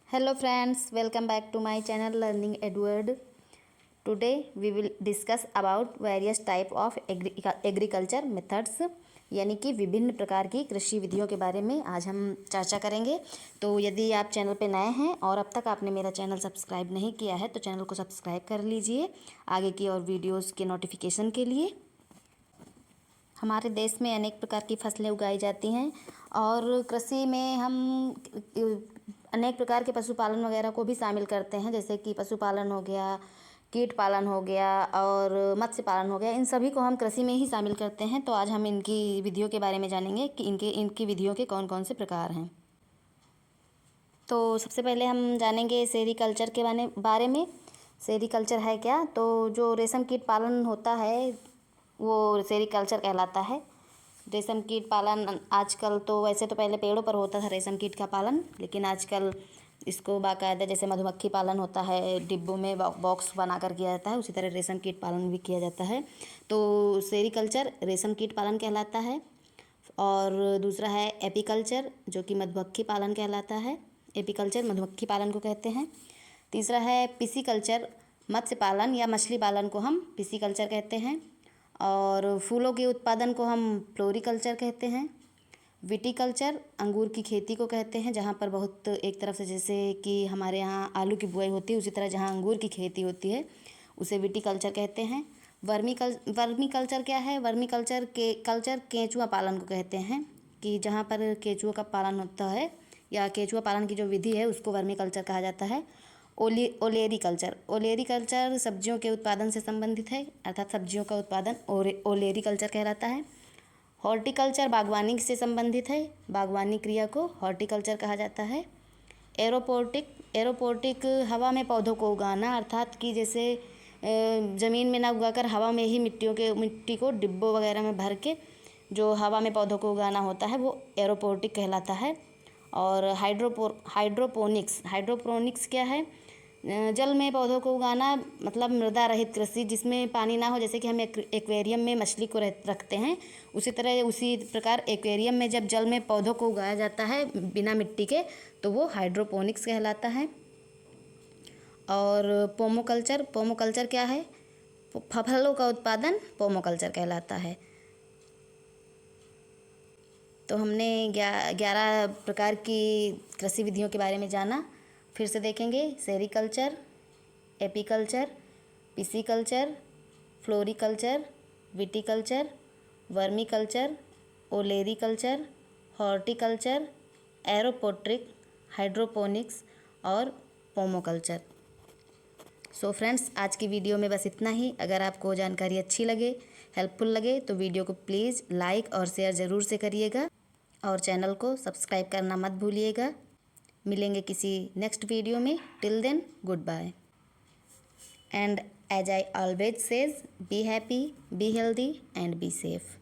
Hello friends, welcome back to my channel Learning Edward. Today we will discuss about various type of agriculture methods, यानी कि विभिन्न प्रकार की कृषि विधियों के बारे में आज हम चर्चा करेंगे। तो यदि आप चैनल पे नए हैं और अब तक आपने मेरा चैनल सब्सक्राइब नहीं किया है तो चैनल को सब्सक्राइब कर लीजिए आगे की और वीडियोस के नोटिफिकेशन के लिए। हमारे देश में अनेक प्रकार की फसलें उगाई जाती हैं और कृषि में हम अनेक प्रकार के पशुपालन वगैरह को भी शामिल करते हैं, जैसे कि पशुपालन हो गया, कीट पालन हो गया और मत्स्य पालन हो गया। इन सभी को हम कृषि में ही शामिल करते हैं। तो आज हम इनकी विधियों के बारे में जानेंगे कि इनकी विधियों के कौन कौन से प्रकार हैं। तो सबसे पहले हम जानेंगे सेरीकल्चर के बारे में। सेरीकल्चर है क्या? तो जो रेशम कीट पालन होता है वो सेरीकल्चर कहलाता है। रेशम कीट पालन आजकल तो वैसे तो पहले पेड़ों पर होता था रेशम कीट का पालन, लेकिन आजकल इसको बाकायदा जैसे मधुमक्खी पालन होता है, डिब्बों में बॉक्स बनाकर किया जाता है, उसी तरह रेशम कीट पालन भी किया जाता है। तो सेरीकल्चर रेशम कीट पालन कहलाता है। और दूसरा है एपीकल्चर, जो कि मधुमक्खी पालन कहलाता है। एपीकल्चर मधुमक्खी पालन को कहते हैं। तीसरा है पिसीकल्चर, मत्स्य पालन या मछली पालन को हम पिसीकल्चर कहते हैं। और फूलों के उत्पादन को हम फ्लोरिकल्चर कहते हैं। विटीकल्चर अंगूर की खेती को कहते हैं, जहाँ पर बहुत एक तरफ से जैसे कि हमारे यहाँ आलू की बुआई होती है, उसी तरह जहाँ अंगूर की खेती होती है उसे विटीकल्चर कहते हैं। वर्मी कल्चर क्या है? वर्मी कल्चर केंचुआ पालन को कहते हैं, कि जहाँ पर केंचुओं का पालन होता है या केंचुआ पालन की जो विधि है उसको वर्मी कल्चर कहा जाता है। ओलेरी कल्चर सब्जियों के उत्पादन से संबंधित है, अर्थात सब्जियों का उत्पादन ओलेरी कल्चर कहलाता है। हॉर्टिकल्चर बागवानी से संबंधित है, बागवानी क्रिया को हॉर्टिकल्चर कहा जाता है। एरोपोटिक हवा में पौधों को उगाना, अर्थात कि जैसे ज़मीन में ना उगाकर हवा में ही मिट्टी को डिब्बों वगैरह में भर के जो हवा में पौधों को उगाना होता है वो एरोपोटिक कहलाता है। और हाइड्रोपोनिक्स क्या है? जल में पौधों को उगाना, मतलब मृदा रहित कृषि, जिसमें पानी ना हो। जैसे कि हम एक्वेरियम में मछली को रखते हैं, उसी प्रकार एक्वेरियम में जब जल में पौधों को उगाया जाता है बिना मिट्टी के तो वो हाइड्रोपोनिक्स कहलाता है। और पोमोकल्चर क्या है? फलों का उत्पादन पोमोकल्चर कहलाता है। तो हमने 11 प्रकार की कृषि विधियों के बारे में जाना। फिर से देखेंगे। Sericulture, apiculture, pisciculture, floriculture, viticulture, vermiculture, olericulture, horticulture, एरोपोट्रिक, हाइड्रोपोनिक्स और पोमोकल्चर। सो फ्रेंड्स, आज की वीडियो में बस इतना ही। अगर आपको जानकारी अच्छी लगे, हेल्पफुल लगे तो वीडियो को प्लीज़ लाइक और शेयर ज़रूर से करिएगा और चैनल को सब्सक्राइब करना मत भूलिएगा। मिलेंगे किसी नेक्स्ट वीडियो में। Till then, goodbye. And as I always says, be happy, be healthy and be safe.